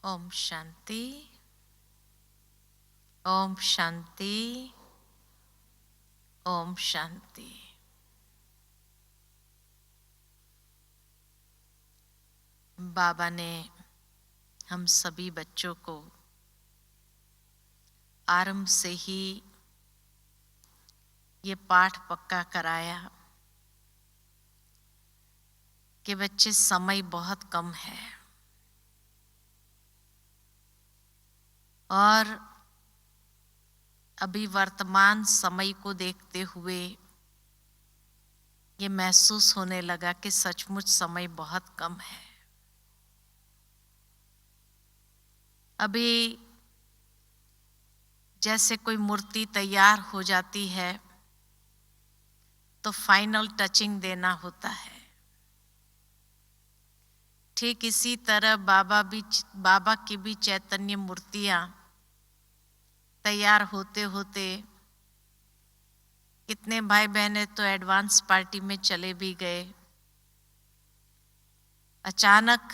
ओम शांति। ओम शांति। ओम शांति। बाबा ने हम सभी बच्चों को आरंभ से ही ये पाठ पक्का कराया कि बच्चे समय बहुत कम है और अभी वर्तमान समय को देखते हुए ये महसूस होने लगा कि सचमुच समय बहुत कम है। अभी जैसे कोई मूर्ति तैयार हो जाती है तो फाइनल टचिंग देना होता है। ठीक इसी तरह बाबा की भी चैतन्य मूर्तियां तैयार होते होते कितने भाई बहनें तो एडवांस पार्टी में चले भी गए। अचानक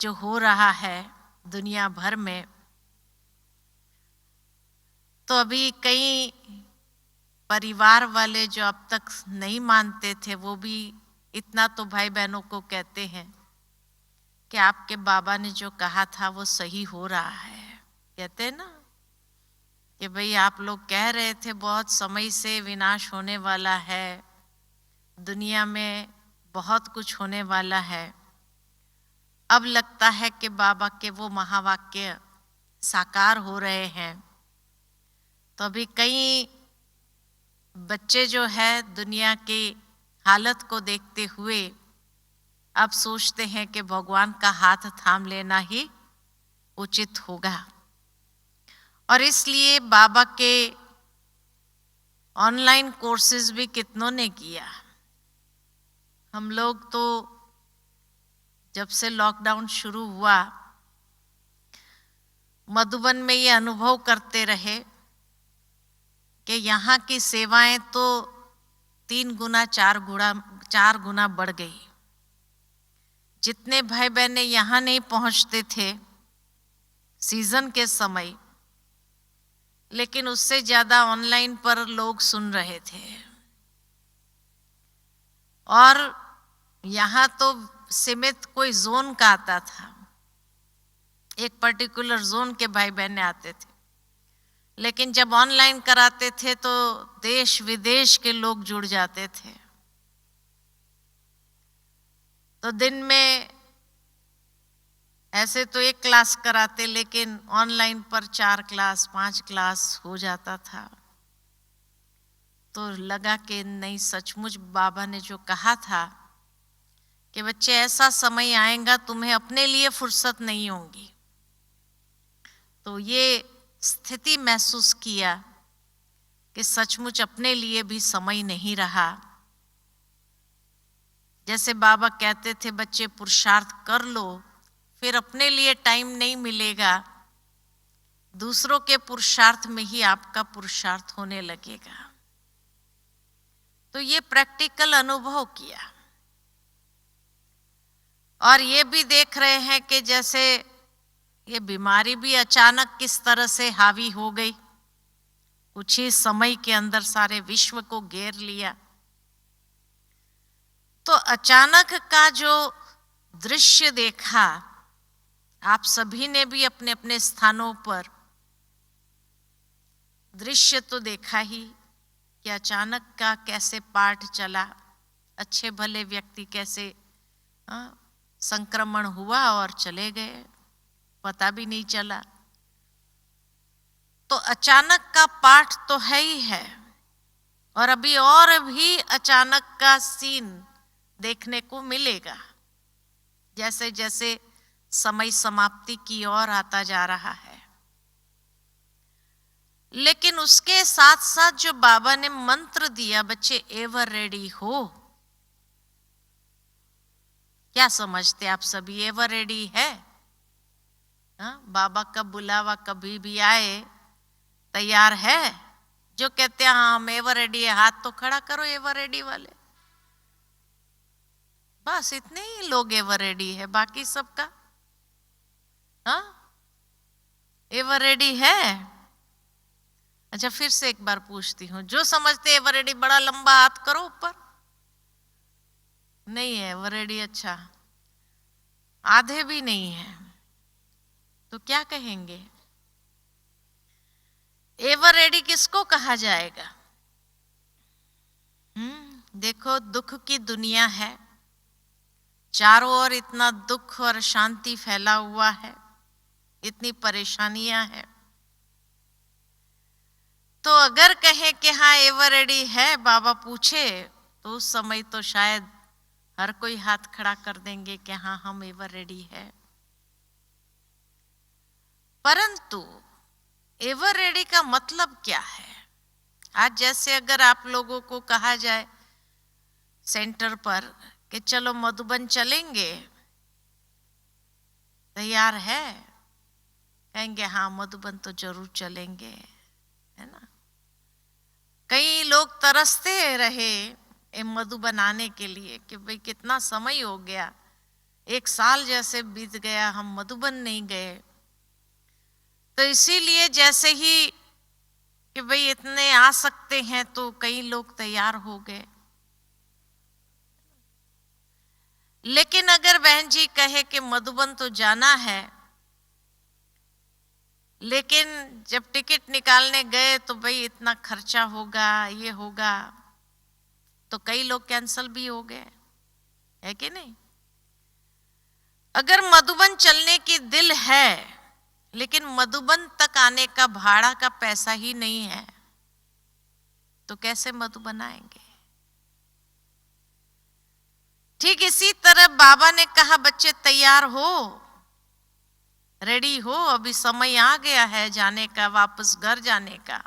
जो हो रहा है दुनिया भर में, तो अभी कई परिवार वाले जो अब तक नहीं मानते थे वो भी इतना तो भाई बहनों को कहते हैं कि आपके बाबा ने जो कहा था वो सही हो रहा है। कहते हैं ना कि भाई आप लोग कह रहे थे बहुत समय से विनाश होने वाला है, दुनिया में बहुत कुछ होने वाला है, अब लगता है कि बाबा के वो महावाक्य साकार हो रहे हैं। तो अभी कई बच्चे जो है दुनिया की हालत को देखते हुए अब सोचते हैं कि भगवान का हाथ थाम लेना ही उचित होगा। और इसलिए बाबा के ऑनलाइन कोर्सेज भी कितनों ने किया। हम लोग तो जब से लॉकडाउन शुरू हुआ मधुबन में ये अनुभव करते रहे कि यहाँ की सेवाएं तो 3 गुना 4 गुना बढ़ गई। जितने भाई बहने यहाँ नहीं पहुँचते थे सीजन के समय, लेकिन उससे ज़्यादा ऑनलाइन पर लोग सुन रहे थे। और यहाँ तो सीमित कोई जोन का आता था, एक पर्टिकुलर जोन के भाई बहने आते थे, लेकिन जब ऑनलाइन कराते थे तो देश विदेश के लोग जुड़ जाते थे। तो दिन में ऐसे तो 1 क्लास कराते, लेकिन ऑनलाइन पर 4 क्लास 5 क्लास हो जाता था। तो लगा कि नहीं, सचमुच बाबा ने जो कहा था कि बच्चे ऐसा समय आएगा तुम्हें अपने लिए फुर्सत नहीं होगी। तो ये स्थिति महसूस किया कि सचमुच अपने लिए भी समय नहीं रहा। जैसे बाबा कहते थे बच्चे पुरुषार्थ कर लो, फिर अपने लिए टाइम नहीं मिलेगा, दूसरों के पुरुषार्थ में ही आपका पुरुषार्थ होने लगेगा। तो ये प्रैक्टिकल अनुभव किया और ये भी देख रहे हैं कि जैसे ये बीमारी भी अचानक किस तरह से हावी हो गई, कुछ ही समय के अंदर सारे विश्व को घेर लिया। तो अचानक का जो दृश्य देखा, आप सभी ने भी अपने अपने स्थानों पर दृश्य तो देखा ही कि अचानक का कैसे पाठ चला, अच्छे भले व्यक्ति कैसे संक्रमण हुआ और चले गए, पता भी नहीं चला। तो अचानक का पाठ तो है ही है, और अभी और भी अचानक का सीन देखने को मिलेगा जैसे जैसे समय समाप्ति की ओर आता जा रहा है। लेकिन उसके साथ साथ जो बाबा ने मंत्र दिया, बच्चे एवर रेडी हो, क्या समझते आप सभी? एवर रेडी है? बाबा का बुलावा कभी भी आए तैयार है? जो कहते हैं हाँ हम एवर रेडी है, हाथ तो खड़ा करो एवर रेडी वाले। बस इतने ही लोग एवर रेडी है, बाकी सबका हाँ, एवर रेडी है? अच्छा, फिर से एक बार पूछती हूँ, जो समझते एवर रेडी बड़ा लंबा हाथ करो ऊपर। नहीं है एवर रेडी? अच्छा, आधे भी नहीं है तो क्या कहेंगे? एवर रेडी किसको कहा जाएगा? देखो, दुख की दुनिया है, चारों ओर इतना दुख और शांति फैला हुआ है, इतनी परेशानियां हैं, तो अगर कहे कि हाँ एवर रेडी है, बाबा पूछे, तो उस समय तो शायद हर कोई हाथ खड़ा कर देंगे कि हाँ हम एवर रेडी है। परंतु एवर रेडी का मतलब क्या है? आज जैसे अगर आप लोगों को कहा जाए सेंटर पर कि चलो मधुबन चलेंगे, तैयार है? कहेंगे हाँ मधुबन तो जरूर चलेंगे, है ना। कई लोग तरसते रहे मधुबन आने के लिए कि भाई कितना समय हो गया, 1 साल जैसे बीत गया, हम मधुबन नहीं गए। तो इसीलिए जैसे ही कि भाई इतने आ सकते हैं तो कई लोग तैयार हो गए। लेकिन अगर बहन जी कहे कि मधुबन तो जाना है, लेकिन जब टिकट निकालने गए तो भाई इतना खर्चा होगा, ये होगा, तो कई लोग कैंसल भी हो गए, है कि नहीं। अगर मधुबन चलने की दिल है, लेकिन मधुबन तक आने का भाड़ा का पैसा ही नहीं है, तो कैसे मधुबन आएंगे? ठीक इसी तरह बाबा ने कहा बच्चे तैयार हो, रेडी हो, अभी समय आ गया है जाने का, वापस घर जाने का।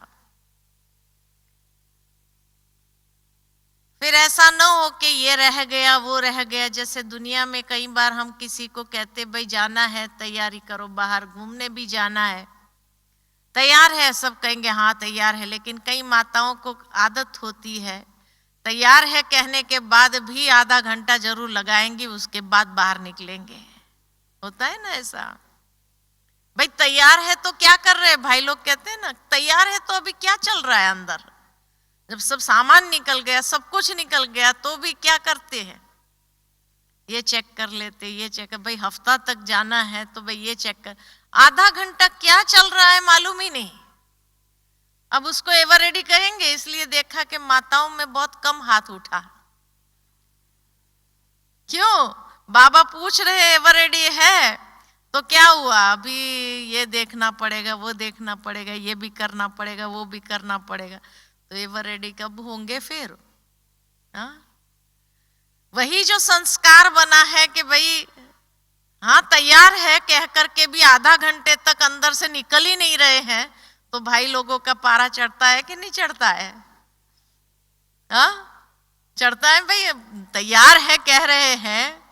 फिर ऐसा न हो कि ये रह गया वो रह गया। जैसे दुनिया में कई बार हम किसी को कहते भाई जाना है, तैयारी करो, बाहर घूमने भी जाना है, तैयार है? सब कहेंगे हाँ तैयार है। लेकिन कई माताओं को आदत होती है, तैयार है कहने के बाद भी आधा घंटा जरूर लगाएंगी, उसके बाद बाहर निकलेंगे। होता है ना ऐसा? भाई तैयार है तो क्या कर रहे हैं? भाई लोग कहते हैं ना तैयार है तो अभी क्या चल रहा है अंदर? जब सब सामान निकल गया, सब कुछ निकल गया, तो भी क्या करते हैं? ये चेक कर लेते, ये चेक कर, भाई हफ्ता तक जाना है तो भाई ये चेक कर। आधा घंटा क्या चल रहा है मालूम ही नहीं। अब उसको एवर रेडी कहेंगे? इसलिए देखा कि माताओं में बहुत कम हाथ उठा। क्यों? बाबा पूछ रहे एवर रेडी है तो क्या हुआ? अभी ये देखना पड़ेगा, वो देखना पड़ेगा, ये भी करना पड़ेगा, वो भी करना पड़ेगा, तो एवर रेडी कब होंगे फिर? हाँ, वही जो संस्कार बना है कि भाई हाँ तैयार है कह करके भी आधा घंटे तक अंदर से निकल ही नहीं रहे हैं, तो भाई लोगों का पारा चढ़ता है कि नहीं चढ़ता है? हाँ, चढ़ता है। भाई तैयार है कह रहे हैं,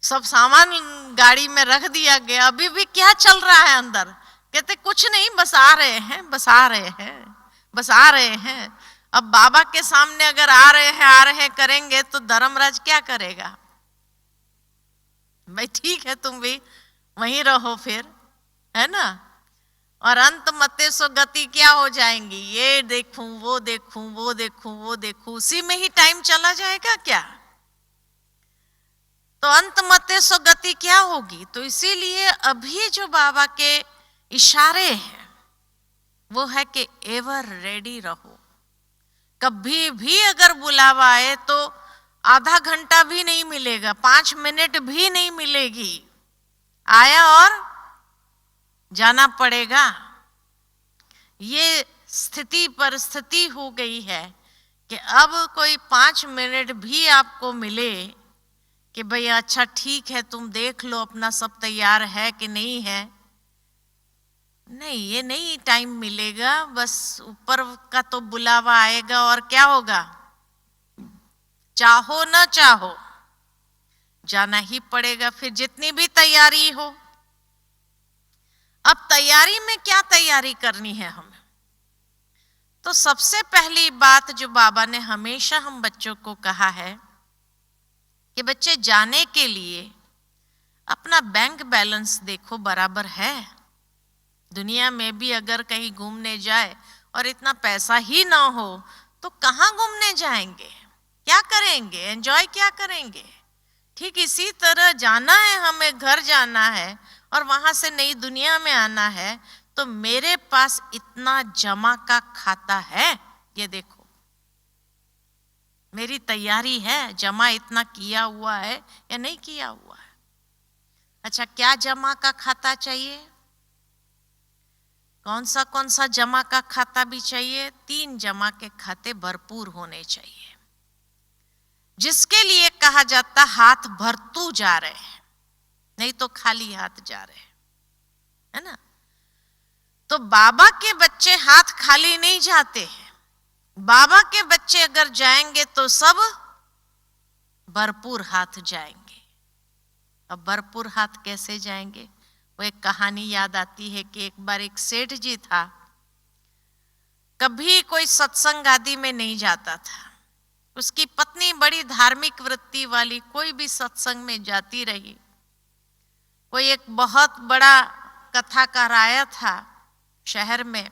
सब सामान गाड़ी में रख दिया गया, अभी भी क्या चल रहा है अंदर? कहते कुछ नहीं, बस आ रहे हैं, बस आ रहे हैं, बस आ रहे हैं। अब बाबा के सामने अगर आ रहे हैं, आ रहे हैं करेंगे तो धर्मराज क्या करेगा? भाई ठीक है तुम भी वहीं रहो फिर, है ना। और अंत मते सो गति क्या हो जाएंगी? ये देखूं, वो देखूं, वो देखूं, वो देखूं, उसी में ही टाइम चला जाएगा क्या? तो अंत मते सो गति क्या होगी? तो इसीलिए अभी जो बाबा के इशारे हैं वो है कि एवर रेडी रहो। कभी भी अगर बुलावा आए तो आधा घंटा भी नहीं मिलेगा, 5 मिनट भी नहीं मिलेगी, आया और जाना पड़ेगा। ये स्थिति परिस्थिति हो गई है कि अब कोई 5 मिनट भी आपको मिले कि भाई अच्छा ठीक है तुम देख लो अपना सब तैयार है कि नहीं है, नहीं, ये नहीं टाइम मिलेगा। बस ऊपर का तो बुलावा आएगा और क्या होगा? चाहो ना चाहो जाना ही पड़ेगा, फिर जितनी भी तैयारी हो। अब तैयारी में क्या तैयारी करनी है हमें? तो सबसे पहली बात जो बाबा ने हमेशा हम बच्चों को कहा है कि बच्चे जाने के लिए अपना बैंक बैलेंस देखो बराबर है। दुनिया में भी अगर कहीं घूमने जाए और इतना पैसा ही ना हो तो कहाँ घूमने जाएंगे, क्या करेंगे, एंजॉय क्या करेंगे। ठीक इसी तरह जाना है, हमें घर जाना है और वहां से नई दुनिया में आना है, तो मेरे पास इतना जमा का खाता है, ये देखो मेरी तैयारी है, जमा इतना किया हुआ है या नहीं किया हुआ है। अच्छा, क्या जमा का खाता चाहिए, कौन सा जमा का खाता भी चाहिए? 3 जमा के खाते भरपूर होने चाहिए, जिसके लिए कहा जाता हाथ भरतू जा रहे हैं, नहीं तो खाली हाथ जा रहे हैं, है ना। तो बाबा के बच्चे हाथ खाली नहीं जाते हैं, बाबा के बच्चे अगर जाएंगे तो सब भरपूर हाथ जाएंगे। अब भरपूर हाथ कैसे जाएंगे? वो एक कहानी याद आती है कि एक बार एक सेठ जी था, कभी कोई सत्संग आदि में नहीं जाता था। उसकी पत्नी बड़ी धार्मिक वृत्ति वाली, कोई भी सत्संग में जाती रही। कोई एक बहुत बड़ा कथा कराया था शहर में,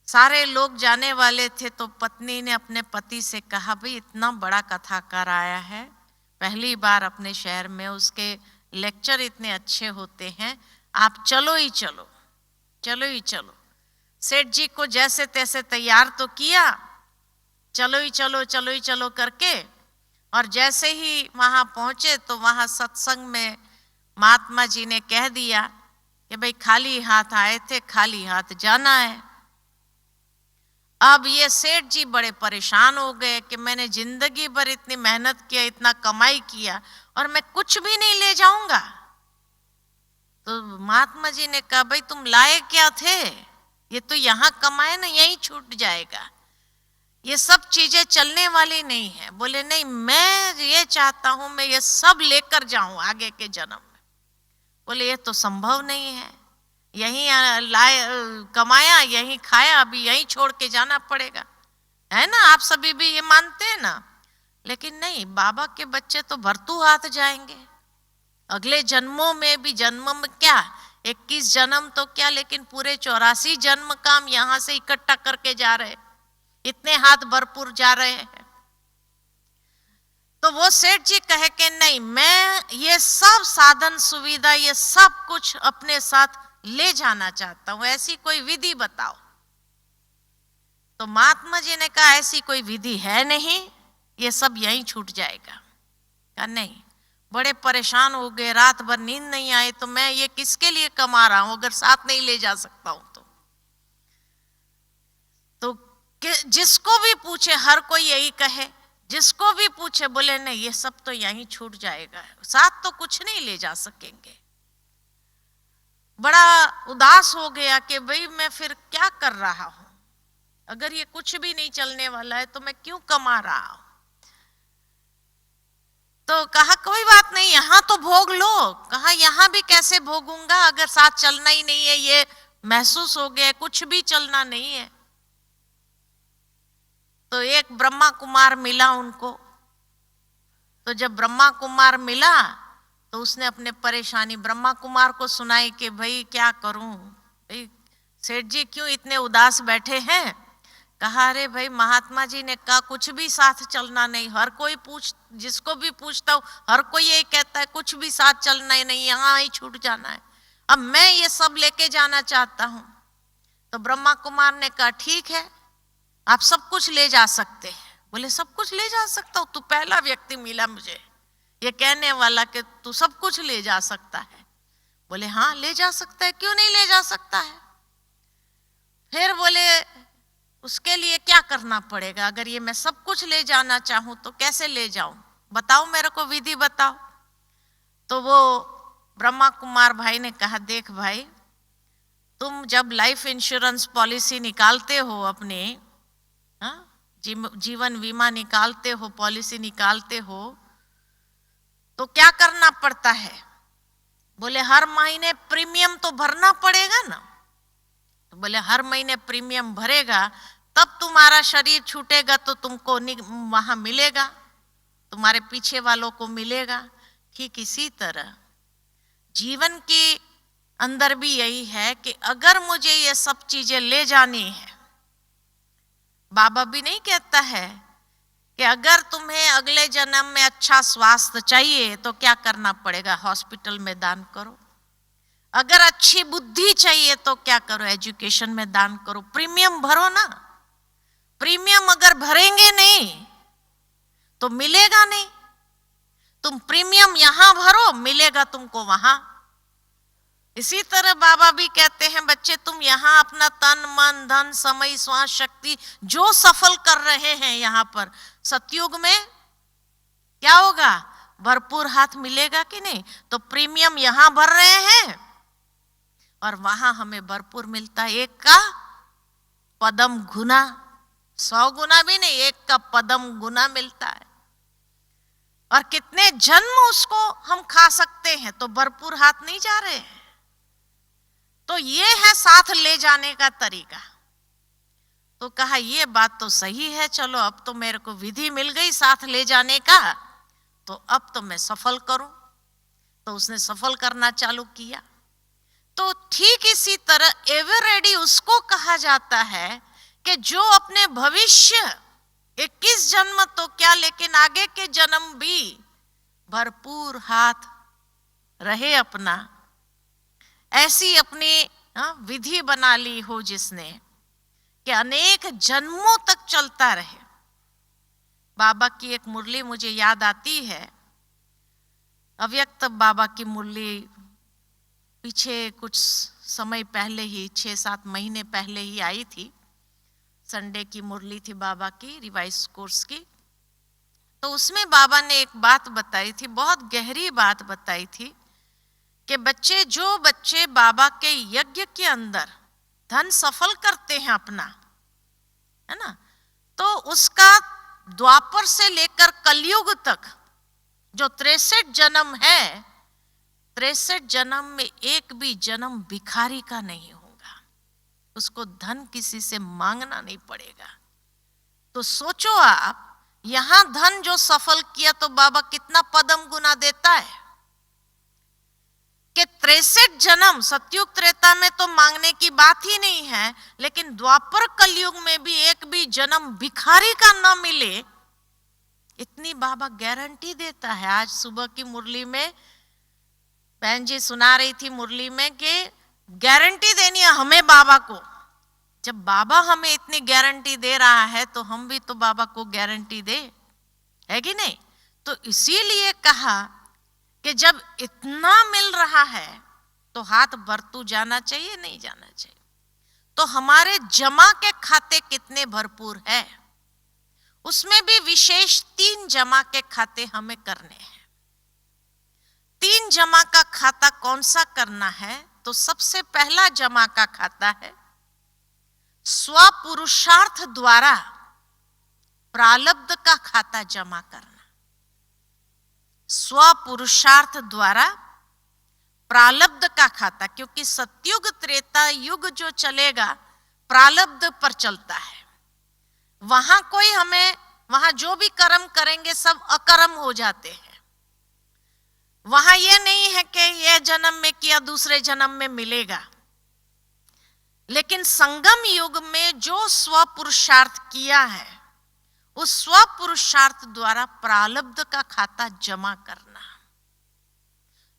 सारे लोग जाने वाले थे, तो पत्नी ने अपने पति से कहा, भाई इतना बड़ा कथा कराया है, पहली बार अपने शहर में, उसके लेक्चर इतने अच्छे होते हैं, आप चलो ही चलो, चलो ही चलो। सेठ जी को जैसे तैसे तैयार तो किया, चलो ही चलो, चलो ही चलो करके, और जैसे ही वहां पहुंचे तो वहां सत्संग में महात्मा जी ने कह दिया कि भाई खाली हाथ आए थे, खाली हाथ जाना है। अब ये सेठ जी बड़े परेशान हो गए कि मैंने जिंदगी भर इतनी मेहनत किया, इतना कमाई किया, और मैं कुछ भी नहीं ले जाऊंगा। तो महात्मा जी ने कहा, भाई तुम लाए क्या थे, ये तो यहां कमाए ना, यहीं छूट जाएगा, ये सब चीजें चलने वाली नहीं है। बोले नहीं, मैं ये चाहता हूं मैं ये सब लेकर जाऊं आगे के जन्म में। बोले ये तो संभव नहीं है, यहीं लाए, कमाया, यहीं खाया, अभी यहीं छोड़ के जाना पड़ेगा, है ना। आप सभी भी ये मानते हैं ना। लेकिन नहीं, बाबा के बच्चे तो भरतू हाथ जाएंगे, अगले जन्मों में भी, जन्म में क्या 21 जन्म तो क्या, लेकिन पूरे 84 जन्म का हम यहां से इकट्ठा करके जा रहे, इतने हाथ भरपूर जा रहे हैं। तो वो सेठ जी कहे कि नहीं, मैं ये सब साधन सुविधा, ये सब कुछ अपने साथ ले जाना चाहता हूं, ऐसी कोई विधि बताओ। तो महात्मा जी ने कहा, ऐसी कोई विधि है नहीं, ये सब यहीं छूट जाएगा। कहा नहीं, बड़े परेशान हो गए, रात भर नींद नहीं आई, तो मैं ये किसके लिए कमा रहा हूं अगर साथ नहीं ले जा सकता हूं तो जिसको भी पूछे हर कोई यही कहे, जिसको भी पूछे बोले नहीं, ये सब तो यहीं छूट जाएगा, साथ तो कुछ नहीं ले जा सकेंगे। बड़ा उदास हो गया कि भाई मैं फिर क्या कर रहा हूं, अगर ये कुछ भी नहीं चलने वाला है तो मैं क्यों कमा रहा हूं। तो कहा कोई बात नहीं, यहां तो भोग लो। कहा यहां भी कैसे भोगूंगा, अगर साथ चलना ही नहीं है, ये महसूस हो गया कुछ भी चलना नहीं है। तो एक ब्रह्मा कुमार मिला उनको। तो जब ब्रह्मा कुमार मिला तो उसने अपने परेशानी ब्रह्मा कुमार को सुनाई कि भाई क्या करूं, भाई सेठ जी क्यों इतने उदास बैठे हैं। कहा अरे भाई, महात्मा जी ने कहा कुछ भी साथ चलना नहीं, हर कोई जिसको भी पूछता हूं हर कोई यही कहता है कुछ भी साथ चलना ही नहीं, यहां ही छूट जाना है, अब मैं ये सब लेके जाना चाहता हूं। तो ब्रह्मा कुमार ने कहा ठीक है, आप सब कुछ ले जा सकते हैं। बोले सब कुछ ले जा सकता हूं, तू पहला व्यक्ति मिला मुझे ये कहने वाला कि तू सब कुछ ले जा सकता है। बोले हाँ ले जा सकता है, क्यों नहीं ले जा सकता है। फिर बोले उसके लिए क्या करना पड़ेगा, अगर ये मैं सब कुछ ले जाना चाहूं तो कैसे ले जाऊं, बताओ मेरे को विधि बताओ। तो वो ब्रह्मा कुमार भाई ने कहा देख भाई, तुम जब लाइफ इंश्योरेंस पॉलिसी निकालते हो अपने, जीवन बीमा निकालते हो, पॉलिसी निकालते हो, तो क्या करना पड़ता है। बोले हर महीने प्रीमियम तो भरना पड़ेगा ना। तो बोले हर महीने प्रीमियम भरेगा तब तुम्हारा शरीर छूटेगा तो तुमको वहां मिलेगा, तुम्हारे पीछे वालों को मिलेगा। ठीक इसी तरह जीवन के अंदर भी यही है कि अगर मुझे ये सब चीजें ले जानी है, बाबा भी नहीं कहता है कि अगर तुम्हें अगले जन्म में अच्छा स्वास्थ्य चाहिए तो क्या करना पड़ेगा, हॉस्पिटल में दान करो। अगर अच्छी बुद्धि चाहिए तो क्या करो, एजुकेशन में दान करो, प्रीमियम भरो ना। प्रीमियम अगर भरेंगे नहीं तो मिलेगा नहीं। तुम प्रीमियम यहां भरो, मिलेगा तुमको वहां। इसी तरह बाबा भी कहते हैं, बच्चे तुम यहां अपना तन मन धन समय श्वास शक्ति जो सफल कर रहे हैं यहां पर, सतयुग में क्या होगा, भरपूर हाथ मिलेगा कि नहीं। तो प्रीमियम यहां भर रहे हैं और वहां हमें भरपूर मिलता है। एक का पदम गुना, 100 गुना भी नहीं, एक का पदम गुना मिलता है। और कितने जन्म उसको हम खा सकते हैं, तो भरपूर हाथ नहीं जा रहे हैं। तो ये है साथ ले जाने का तरीका। तो कहा ये बात तो सही है, चलो अब तो मेरे को विधि मिल गई साथ ले जाने का, तो अब तो मैं सफल करूं। तो उसने सफल करना चालू किया। तो ठीक इसी तरह एवर रेडी उसको कहा जाता है कि जो अपने भविष्य 21 जन्म तो क्या, लेकिन आगे के जन्म भी भरपूर हाथ रहे अपना, ऐसी अपनी विधि बना ली हो जिसने, कि अनेक जन्मों तक चलता रहे। बाबा की एक मुरली मुझे याद आती है, अव्यक्त बाबा की मुरली पीछे कुछ समय पहले ही, 6-7 महीने पहले ही आई थी। संडे की मुरली थी बाबा की, रिवाइज कोर्स की। तो उसमें बाबा ने एक बात बताई थी, बहुत गहरी बात बताई थी कि बच्चे, जो बच्चे बाबा के यज्ञ के अंदर धन सफल करते हैं अपना, है ना, तो उसका द्वापर से लेकर कलयुग तक जो 63 जन्म है, 63 जन्म में एक भी जन्म भिखारी का नहीं होगा। उसको धन किसी से मांगना नहीं पड़ेगा। तो सोचो आप, यहां धन जो सफल किया तो बाबा कितना पदम गुना देता है कि 63 जन्म, सतयुग त्रेता में तो मांगने की बात ही नहीं है, लेकिन द्वापर कलयुग में भी एक भी जन्म भिखारी का न मिले, इतनी बाबा गारंटी देता है। आज सुबह की मुरली में बहन जी सुना रही थी मुरली में कि गारंटी देनी है हमें बाबा को। जब बाबा हमें इतनी गारंटी दे रहा है तो हम भी तो बाबा को गारंटी दे, है कि नहीं। तो इसीलिए कहा कि जब इतना मिल रहा है तो हाथ भरतू जाना चाहिए, नहीं जाना चाहिए। तो हमारे जमा के खाते कितने भरपूर है, उसमें भी विशेष 3 जमा के खाते हमें करने हैं। 3 जमा का खाता कौन सा करना है, तो सबसे पहला जमा का खाता है स्वपुरुषार्थ द्वारा प्रारब्ध का खाता जमा करना। स्वपुरुषार्थ द्वारा प्रारब्ध का खाता, क्योंकि सतयुग त्रेता युग जो चलेगा प्रारब्ध पर चलता है। वहां कोई हमें, वहां जो भी कर्म करेंगे सब अकर्म हो जाते हैं। वहां यह नहीं है कि यह जन्म में किया दूसरे जन्म में मिलेगा। लेकिन संगम युग में जो स्वपुरुषार्थ किया है, उस स्वपुरुषार्थ द्वारा प्रारब्ध का खाता जमा करना।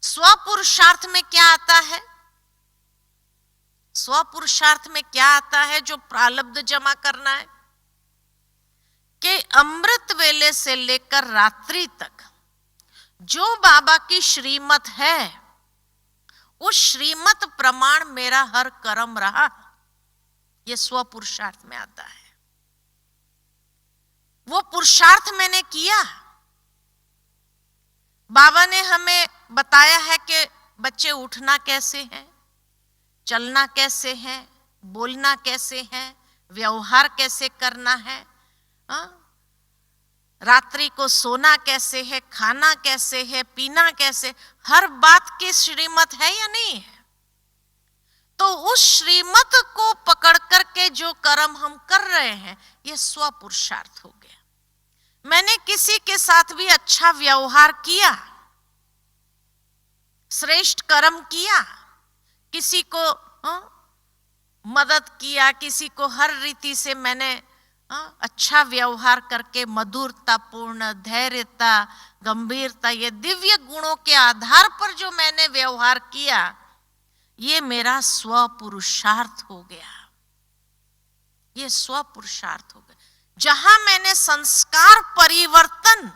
स्वपुरुषार्थ में क्या आता है, स्वपुरुषार्थ में क्या आता है जो प्रारब्ध जमा करना है, कि अमृत वेले से लेकर रात्रि तक जो बाबा की श्रीमत है, उस श्रीमत प्रमाण मेरा हर कर्म रहा, यह स्वपुरुषार्थ में आता है। वो पुरुषार्थ मैंने किया। बाबा ने हमें बताया है कि बच्चे उठना कैसे है, चलना कैसे है, बोलना कैसे है, व्यवहार कैसे करना है, रात्रि को सोना कैसे है, खाना कैसे है, पीना कैसे, हर बात की श्रीमत है या नहीं है। तो उस श्रीमत को पकड़ करके जो कर्म हम कर रहे हैं, यह स्वपुरुषार्थ हो गया। मैंने किसी के साथ भी अच्छा व्यवहार किया, श्रेष्ठ कर्म किया, किसी को मदद किया, किसी को हर रीति से मैंने अच्छा व्यवहार करके मधुरता पूर्ण, धैर्यता, गंभीरता, ये दिव्य गुणों के आधार पर जो मैंने व्यवहार किया, ये मेरा स्व पुरुषार्थ हो गया। ये स्व पुरुषार्थ हो गया। जहां मैंने संस्कार परिवर्तन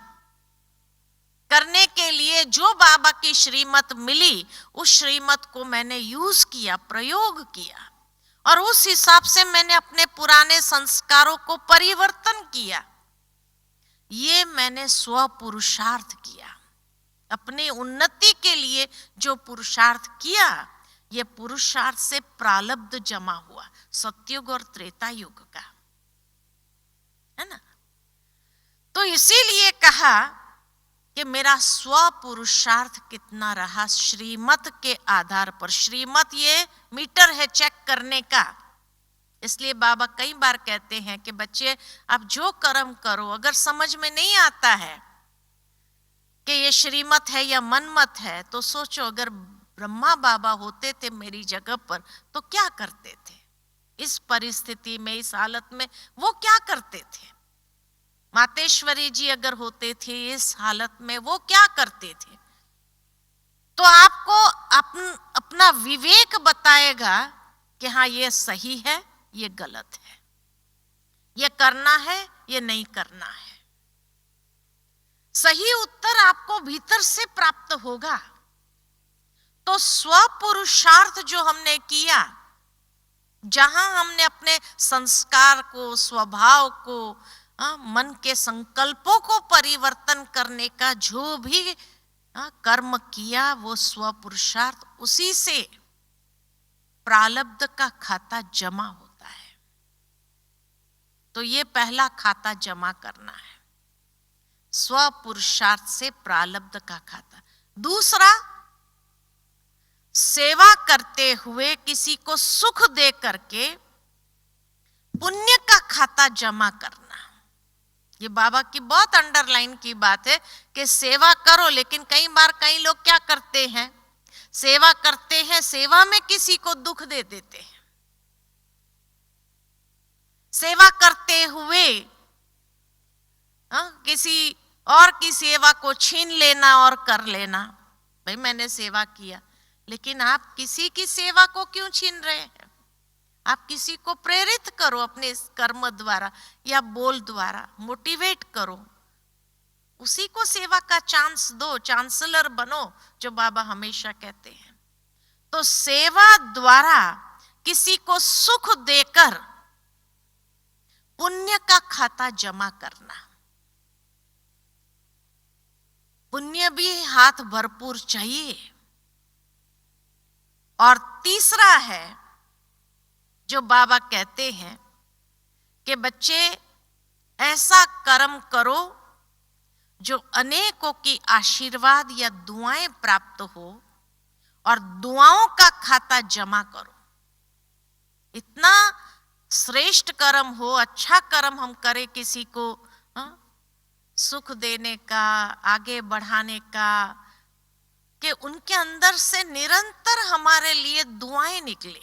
करने के लिए जो बाबा की श्रीमत मिली, उस श्रीमत को मैंने यूज किया, प्रयोग किया, और उस हिसाब से मैंने अपने पुराने संस्कारों को परिवर्तन किया। ये मैंने स्व पुरुषार्थ किया। अपनी उन्नति के लिए जो पुरुषार्थ किया, ये पुरुषार्थ से प्रारब्ध जमा हुआ, सतयुग और त्रेता युग का, है ना। तो इसीलिए कहा कि मेरा स्व पुरुषार्थ कितना रहा श्रीमत के आधार पर। श्रीमत ये मीटर है चेक करने का। इसलिए बाबा कई बार कहते हैं कि बच्चे आप जो कर्म करो, अगर समझ में नहीं आता है कि ये श्रीमत है या मनमत है, तो सोचो अगर ब्रह्मा बाबा होते थे मेरी जगह पर तो क्या करते थे, इस परिस्थिति में, इस हालत में वो क्या करते थे। मातेश्वरी जी अगर होते थे इस हालत में, वो क्या करते थे। तो आपको अपना विवेक बताएगा कि हाँ ये सही है, ये गलत है, ये करना है, ये नहीं करना है। सही उत्तर आपको भीतर से प्राप्त होगा। तो स्व पुरुषार्थ जो हमने किया, जहां हमने अपने संस्कार को, स्वभाव को, मन के संकल्पों को परिवर्तन करने का जो भी कर्म किया, वो स्व पुरुषार्थ, उसी से प्रारब्ध का खाता जमा होता है। तो ये पहला खाता जमा करना है, स्व पुरुषार्थ से प्रारब्ध का खाता। दूसरा, सेवा करते हुए किसी को सुख दे करके पुण्य का खाता जमा करना। ये बाबा की बहुत अंडरलाइन की बात है कि सेवा करो, लेकिन कई बार कई लोग क्या करते हैं, सेवा करते हैं, सेवा में किसी को दुख दे देते हैं। सेवा करते हुए किसी और की सेवा को छीन लेना और कर लेना। भाई मैंने सेवा किया, लेकिन आप किसी की सेवा को क्यों छीन रहे हैं। आप किसी को प्रेरित करो अपने कर्म द्वारा या बोल द्वारा, मोटिवेट करो, उसी को सेवा का चांस दो, चांसलर बनो, जो बाबा हमेशा कहते हैं। तो सेवा द्वारा किसी को सुख देकर पुण्य का खाता जमा करना। पुण्य भी हाथ भरपूर चाहिए। और तीसरा है जो बाबा कहते हैं कि बच्चे ऐसा कर्म करो जो अनेकों की आशीर्वाद या दुआएं प्राप्त हो, और दुआओं का खाता जमा करो। इतना श्रेष्ठ कर्म हो, अच्छा कर्म हम करें किसी को सुख देने का, आगे बढ़ाने का, कि उनके अंदर से निरंतर हमारे लिए दुआएं निकले।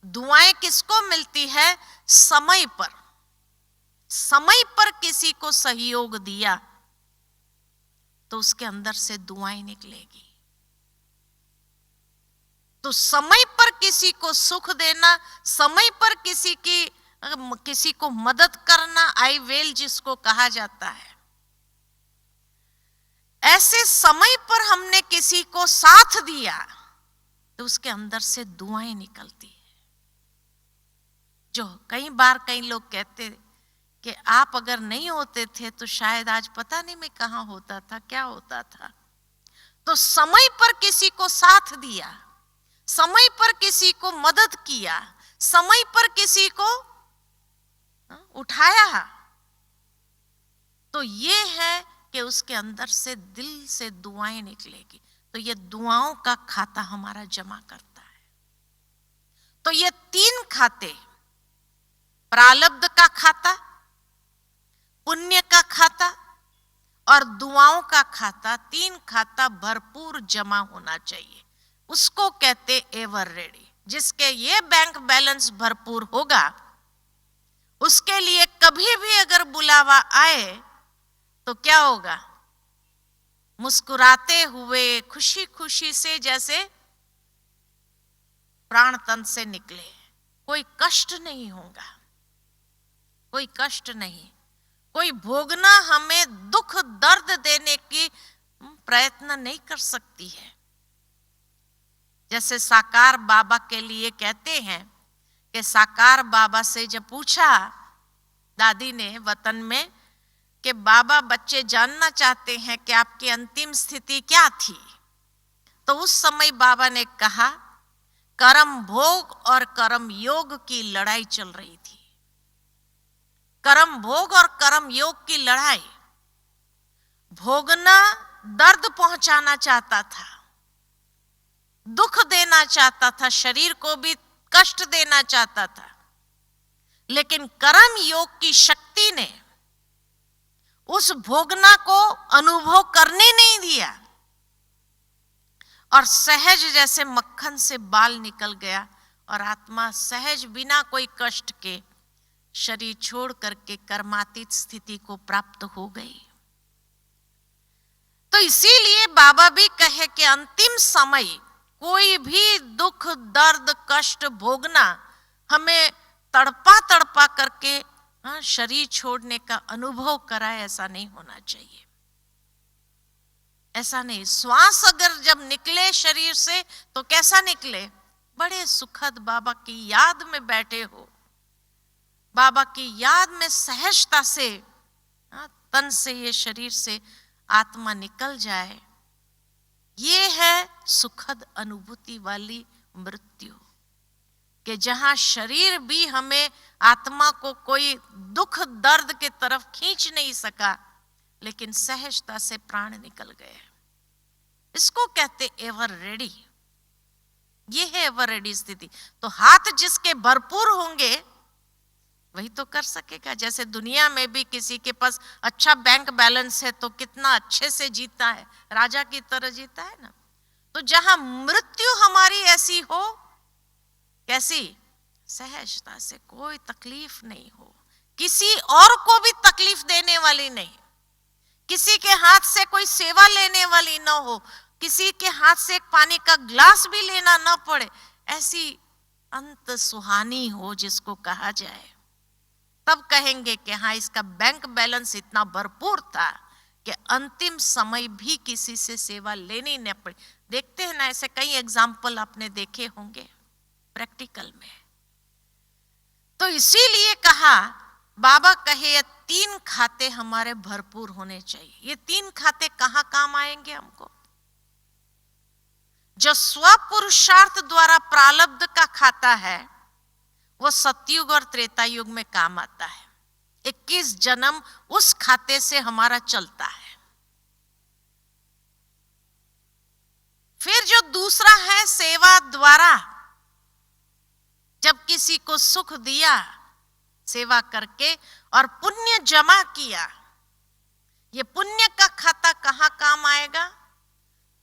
दुआएं किसको मिलती है? समय पर। समय पर किसी को सहयोग दिया तो उसके अंदर से दुआएं निकलेगी। तो समय पर किसी को सुख देना, समय पर किसी को मदद करना, आई वेल जिसको कहा जाता है, ऐसे समय पर हमने किसी को साथ दिया तो उसके अंदर से दुआएं निकलती है। जो कई बार कई लोग कहते कि आप अगर नहीं होते थे तो शायद आज पता नहीं मैं कहां होता था, क्या होता था। तो समय पर किसी को साथ दिया, समय पर किसी को मदद किया, समय पर किसी को उठाया, तो ये है कि उसके अंदर से दिल से दुआएं निकलेगी। तो ये दुआओं का खाता हमारा जमा करता है। तो ये 3 खाते, प्रारब्ध का खाता, पुण्य का खाता और दुआओं का खाता, 3 खाता भरपूर जमा होना चाहिए, उसको कहते एवर रेडी। जिसके ये बैंक बैलेंस भरपूर होगा, उसके लिए कभी भी अगर बुलावा आए तो क्या होगा, मुस्कुराते हुए खुशी खुशी से जैसे प्राण तन से निकले, कोई कष्ट नहीं होगा, कोई कष्ट नहीं, कोई भोगना हमें दुख दर्द देने की प्रयत्न नहीं कर सकती है। जैसे साकार बाबा के लिए कहते हैं कि साकार बाबा से जब पूछा दादी ने वतन में कि बाबा बच्चे जानना चाहते हैं कि आपकी अंतिम स्थिति क्या थी, तो उस समय बाबा ने कहा कर्म भोग और कर्म योग की लड़ाई चल रही थी। कर्म भोग और कर्म योग की लड़ाई, भोगना दर्द पहुंचाना चाहता था, दुख देना चाहता था, शरीर को भी कष्ट देना चाहता था, लेकिन कर्म योग की शक्ति ने उस भोगना को अनुभव करने नहीं दिया और सहज जैसे मक्खन से बाल निकल गया और आत्मा सहज बिना कोई कष्ट के शरीर छोड़ करके कर्मातीत स्थिति को प्राप्त हो गई। तो इसीलिए बाबा भी कहे कि अंतिम समय कोई भी दुख दर्द कष्ट भोगना हमें तड़पा तड़पा करके शरीर छोड़ने का अनुभव कराए, ऐसा नहीं होना चाहिए। ऐसा नहीं, श्वास अगर जब निकले शरीर से तो कैसा निकले, बड़े सुखद बाबा की याद में बैठे हो, बाबा की याद में सहजता से तन से ये शरीर से आत्मा निकल जाए, ये है सुखद अनुभूति वाली मृत्यु, कि जहां शरीर भी हमें आत्मा को कोई दुख दर्द के तरफ खींच नहीं सका, लेकिन सहजता से प्राण निकल गए। इसको कहते एवर रेडी। ये है एवर रेडी स्थिति। तो हाथ जिसके भरपूर होंगे वही तो कर सकेगा। जैसे दुनिया में भी किसी के पास अच्छा बैंक बैलेंस है तो कितना अच्छे से जीता है, राजा की तरह जीता है ना। तो जहां मृत्यु हमारी ऐसी हो, कैसी, सहजता से, कोई तकलीफ नहीं हो, किसी और को भी तकलीफ देने वाली नहीं, किसी के हाथ से कोई सेवा लेने वाली ना हो, किसी के हाथ से एक पानी का ग्लास भी लेना ना पड़े, ऐसी अंत सुहानी हो जिसको कहा जाए, तब कहेंगे कि हाँ इसका बैंक बैलेंस इतना भरपूर था कि अंतिम समय भी किसी से सेवा लेनी न पड़ी। देखते हैं ना, ऐसे कई एग्जाम्पल आपने देखे होंगे प्रैक्टिकल में। तो इसीलिए कहा, बाबा कहे ये 3 खाते हमारे भरपूर होने चाहिए। ये 3 खाते कहां काम आएंगे हमको? जो स्वपुरुषार्थ द्वारा प्रारब्ध का खाता है वो सतयुग और त्रेता युग में काम आता है। 21 जन्म उस खाते से हमारा चलता है। फिर जो दूसरा है सेवा द्वारा, जब किसी को सुख दिया सेवा करके और पुण्य जमा किया, ये पुण्य का खाता कहां काम आएगा?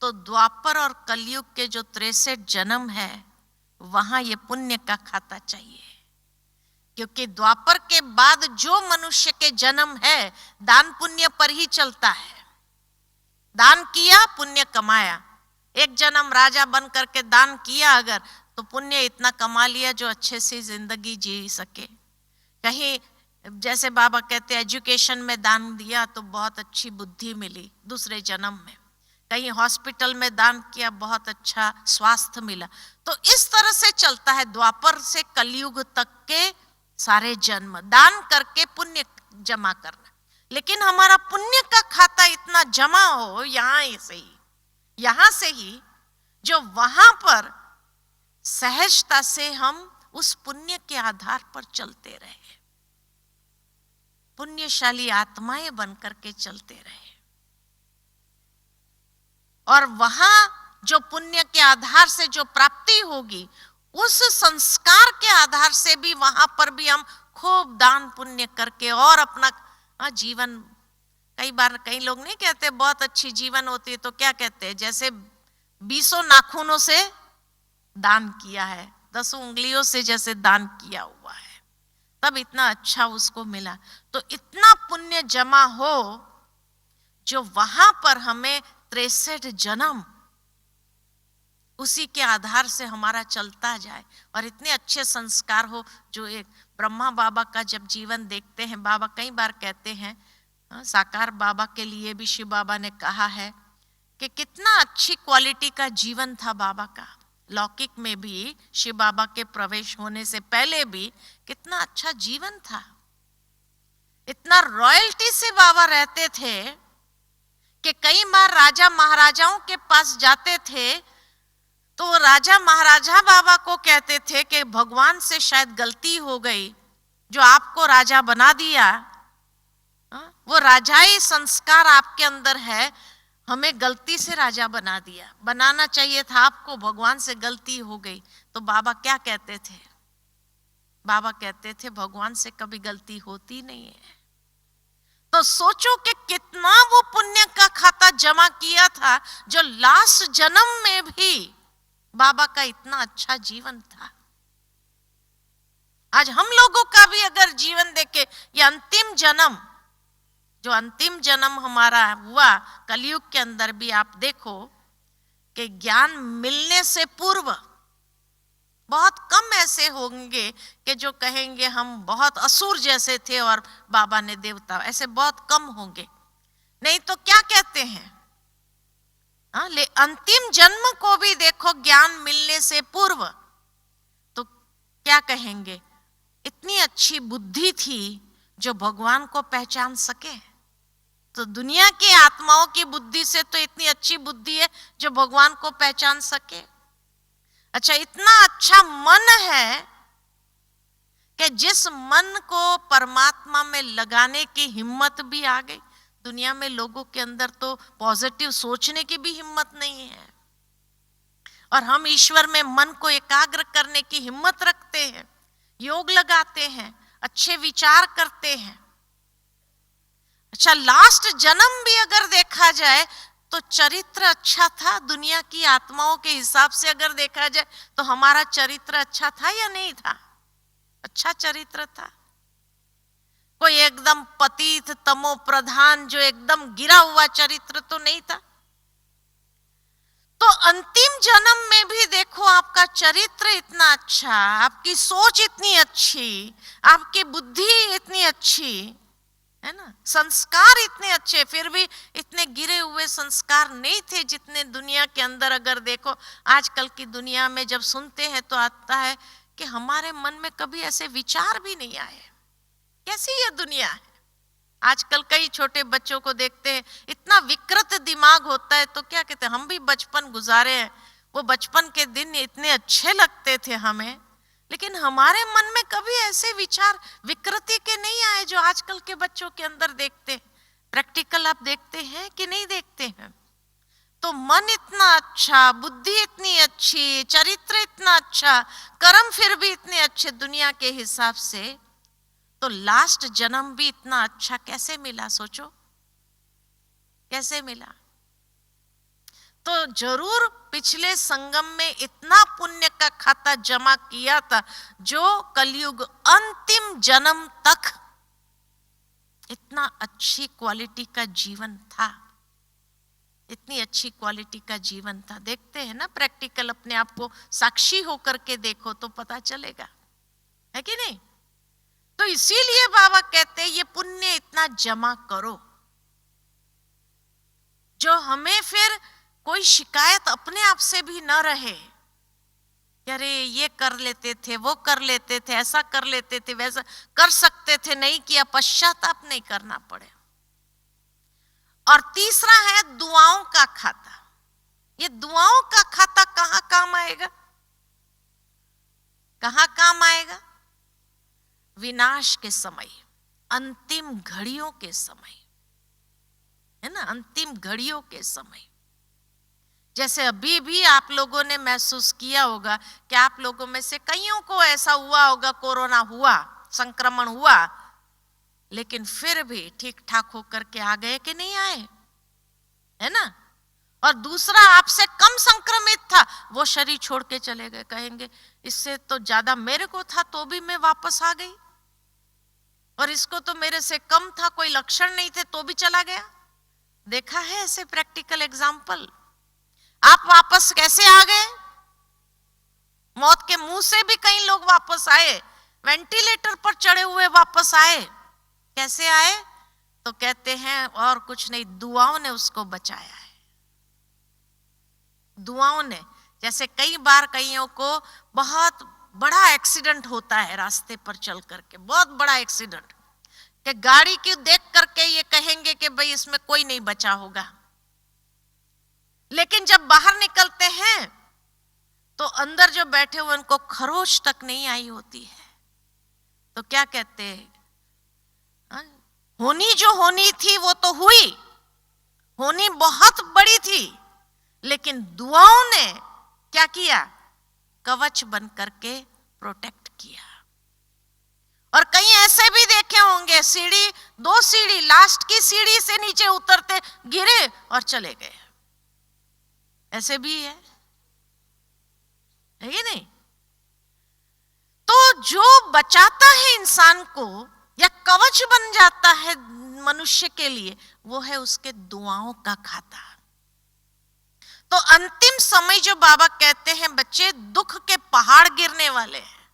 तो द्वापर और कलयुग के जो 63 जन्म है वहां ये पुण्य का खाता चाहिए, क्योंकि द्वापर के बाद जो मनुष्य के जन्म है दान पुण्य पर ही चलता है। दान किया पुण्य कमाया, एक जन्म राजा बन करके दान किया अगर, तो पुण्य इतना कमा लिया जो अच्छे से जिंदगी जी सके। कहीं जैसे बाबा कहते एजुकेशन में दान दिया तो बहुत अच्छी बुद्धि मिली दूसरे जन्म में, कहीं हॉस्पिटल में दान किया बहुत अच्छा स्वास्थ्य मिला। तो इस तरह से चलता है द्वापर से कलयुग तक के सारे जन्म, दान करके पुण्य जमा करना। लेकिन हमारा पुण्य का खाता इतना जमा हो यहां से ही जो वहां पर सहजता से हम उस पुण्य के आधार पर चलते रहे, पुण्यशाली आत्माएं बनकर के चलते रहे, और वहां जो पुण्य के आधार से जो प्राप्ति होगी उस संस्कार के आधार से भी वहां पर भी हम खूब दान पुण्य करके और अपना जीवन कई बार कई लोग नहीं कहते बहुत अच्छी जीवन होती है, तो क्या कहते हैं, जैसे 20 नाखूनों से दान किया है, 10 उंगलियों से जैसे दान किया हुआ है, तब इतना अच्छा उसको मिला। तो इतना पुण्य जमा हो जो वहां पर हमें 63 जन्म उसी के आधार से हमारा चलता जाए, और इतने अच्छे संस्कार हो जो एक ब्रह्मा बाबा का जब जीवन देखते हैं, बाबा कई बार कहते हैं, साकार बाबा के लिए भी शिव बाबा ने कहा है कि कितना अच्छी क्वालिटी का जीवन था बाबा का। लौकिक में भी शिव बाबा के प्रवेश होने से पहले भी कितना अच्छा जीवन था, इतना रॉयल्टी से बाबा रहते थे कि कई बार राजा महाराजाओं के पास जाते थे तो राजा महाराजा बाबा को कहते थे कि भगवान से शायद गलती हो गई जो आपको राजा बना दिया, वो राजाई संस्कार आपके अंदर है, हमें गलती से राजा बना दिया, बनाना चाहिए था आपको, भगवान से गलती हो गई। तो बाबा क्या कहते थे, बाबा कहते थे भगवान से कभी गलती होती नहीं है। तो सोचो कि कितना वो पुण्य का खाता जमा किया था जो लास्ट जन्म में भी बाबा का इतना अच्छा जीवन था। आज हम लोगों का भी अगर जीवन देखे, ये अंतिम जन्म, जो अंतिम जन्म हमारा हुआ कलयुग के अंदर भी आप देखो कि ज्ञान मिलने से पूर्व बहुत कम ऐसे होंगे कि जो कहेंगे हम बहुत असुर जैसे थे और बाबा ने देवता, ऐसे बहुत कम होंगे। नहीं तो क्या कहते हैं, ले अंतिम जन्म को भी देखो ज्ञान मिलने से पूर्व, तो क्या कहेंगे, इतनी अच्छी बुद्धि थी जो भगवान को पहचान सके। तो दुनिया की आत्माओं की बुद्धि से तो इतनी अच्छी बुद्धि है जो भगवान को पहचान सके। अच्छा, इतना अच्छा मन है कि जिस मन को परमात्मा में लगाने की हिम्मत भी आ गई। दुनिया में लोगों के अंदर तो पॉजिटिव सोचने की भी हिम्मत नहीं है, और हम ईश्वर में मन को एकाग्र करने की हिम्मत रखते हैं, योग लगाते हैं, अच्छे विचार करते हैं। अच्छा, लास्ट जन्म भी अगर देखा जाए तो चरित्र अच्छा था। दुनिया की आत्माओं के हिसाब से अगर देखा जाए तो हमारा चरित्र अच्छा था या नहीं था? अच्छा चरित्र था। कोई एकदम पतित तमो प्रधान जो एकदम गिरा हुआ चरित्र तो नहीं था। तो अंतिम जन्म में भी देखो आपका चरित्र इतना अच्छा, आपकी सोच इतनी अच्छी, आपकी बुद्धि इतनी अच्छी है ना, संस्कार इतने अच्छे, फिर भी इतने गिरे हुए संस्कार नहीं थे जितने दुनिया के अंदर। अगर देखो आजकल की दुनिया में जब सुनते हैं तो आता है कि हमारे मन में कभी ऐसे विचार भी नहीं आए। कैसी ये दुनिया है। आजकल कई छोटे बच्चों को देखते हैं, इतना विकृत दिमाग होता है। तो क्या कहते हैं, हम भी बचपन गुजारे हैं, वो बचपन के दिन इतने अच्छे लगते थे हमें, लेकिन हमारे मन में कभी ऐसे विचार विकृति के नहीं आए जो आजकल के बच्चों के अंदर देखते हैं। प्रैक्टिकल आप देखते हैं कि नहीं देखते हैं? तो मन इतना अच्छा, बुद्धि इतनी अच्छी, चरित्र इतना अच्छा, कर्म फिर भी इतने अच्छे दुनिया के हिसाब से, तो लास्ट जन्म भी इतना अच्छा कैसे मिला? सोचो कैसे मिला। तो जरूर पिछले संगम में इतना पुण्य का खाता जमा किया था जो कलयुग अंतिम जन्म तक इतना अच्छी क्वालिटी का जीवन था, इतनी अच्छी क्वालिटी का जीवन था। देखते हैं ना प्रैक्टिकल, अपने आप को साक्षी होकर के देखो तो पता चलेगा, है कि नहीं? तो इसीलिए बाबा कहते हैं ये पुण्य इतना जमा करो जो हमें फिर कोई शिकायत अपने आप से भी न रहे। अरे ये कर लेते थे, वो कर लेते थे, ऐसा कर लेते थे, वैसा कर सकते थे, नहीं किया, पश्चाताप नहीं करना पड़े। और तीसरा है दुआओं का खाता। ये दुआओं का खाता कहां काम आएगा? कहां काम आएगा? विनाश के समय, अंतिम घड़ियों के समय, है ना, अंतिम घड़ियों के समय। जैसे अभी भी आप लोगों ने महसूस किया होगा कि आप लोगों में से कईयों को ऐसा हुआ होगा, कोरोना हुआ, संक्रमण हुआ, लेकिन फिर भी ठीक ठाक होकर के आ गए कि नहीं आए, है ना। और दूसरा आपसे कम संक्रमित था, वो शरीर छोड़ के चले गए। कहेंगे इससे तो ज्यादा मेरे को था तो भी मैं वापस आ गई, और इसको तो मेरे से कम था, कोई लक्षण नहीं थे तो भी चला गया। देखा है ऐसे प्रैक्टिकल एग्जाम्पल। आप वापस कैसे आ गए? मौत के मुंह से भी कई लोग वापस आए, वेंटिलेटर पर चढ़े हुए वापस आए। कैसे आए? तो कहते हैं और कुछ नहीं, दुआओं ने उसको बचाया है। दुआओं ने। जैसे कई बार कईयों को बहुत बड़ा एक्सीडेंट होता है रास्ते पर चल करके, बहुत बड़ा एक्सीडेंट, कि गाड़ी की देख करके ये कहेंगे कि भाई इसमें कोई नहीं बचा होगा, लेकिन जब बाहर निकलते हैं तो अंदर जो बैठे हुए उनको खरोच तक नहीं आई होती है। तो क्या कहते हैं, होनी जो होनी थी वो तो हुई, होनी बहुत बड़ी थी, लेकिन दुआओं ने क्या किया? कवच बन करके प्रोटेक्ट किया। और कई ऐसे भी देखे होंगे, सीढ़ी, 2 सीढ़ी, लास्ट की सीढ़ी से नीचे उतरते गिरे और चले गए, ऐसे भी है कि नहीं। तो जो बचाता है इंसान को या कवच बन जाता है मनुष्य के लिए, वो है उसके दुआओं का खाता। तो अंतिम समय जो बाबा कहते हैं, बच्चे दुख के पहाड़ गिरने वाले हैं,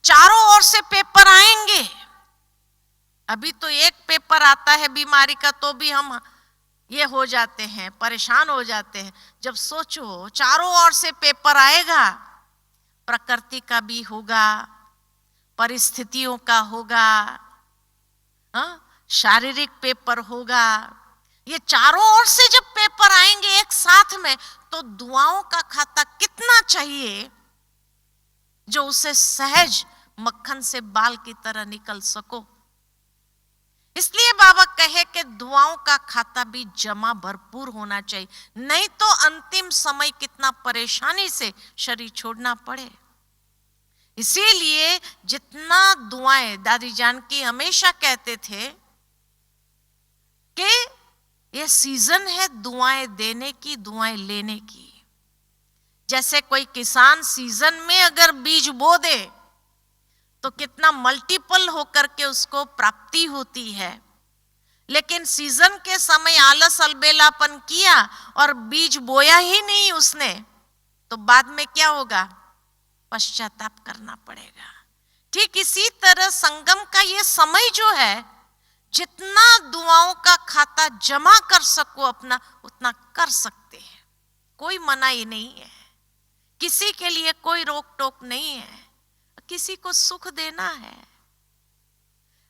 चारों ओर से पेपर आएंगे। अभी तो एक पेपर आता है बीमारी का तो भी हम ये हो जाते हैं, परेशान हो जाते हैं। जब सोचो चारों ओर से पेपर आएगा, प्रकृति का भी होगा, परिस्थितियों का होगा, शारीरिक पेपर होगा, ये चारों ओर से जब पेपर आएंगे एक साथ में, तो दुआओं का खाता कितना चाहिए जो उसे सहज मक्खन से बाल की तरह निकल सको। इसलिए बाबा कहे कि दुआओं का खाता भी जमा भरपूर होना चाहिए, नहीं तो अंतिम समय कितना परेशानी से शरीर छोड़ना पड़े। इसीलिए जितना दुआएं, दादी जानकी हमेशा कहते थे कि ये सीजन है दुआएं देने की, दुआएं लेने की। जैसे कोई किसान सीजन में अगर बीज बो दे तो कितना मल्टीपल होकर के उसको प्राप्ति होती है, लेकिन सीजन के समय आलस अलबेलापन किया और बीज बोया ही नहीं उसने, तो बाद में क्या होगा? पश्चाताप करना पड़ेगा। ठीक इसी तरह संगम का ये समय जो है, जितना दुआओं का खाता जमा कर सको अपना, उतना कर सकते हैं। कोई मनाही नहीं है, किसी के लिए कोई रोक टोक नहीं है, किसी को सुख देना है।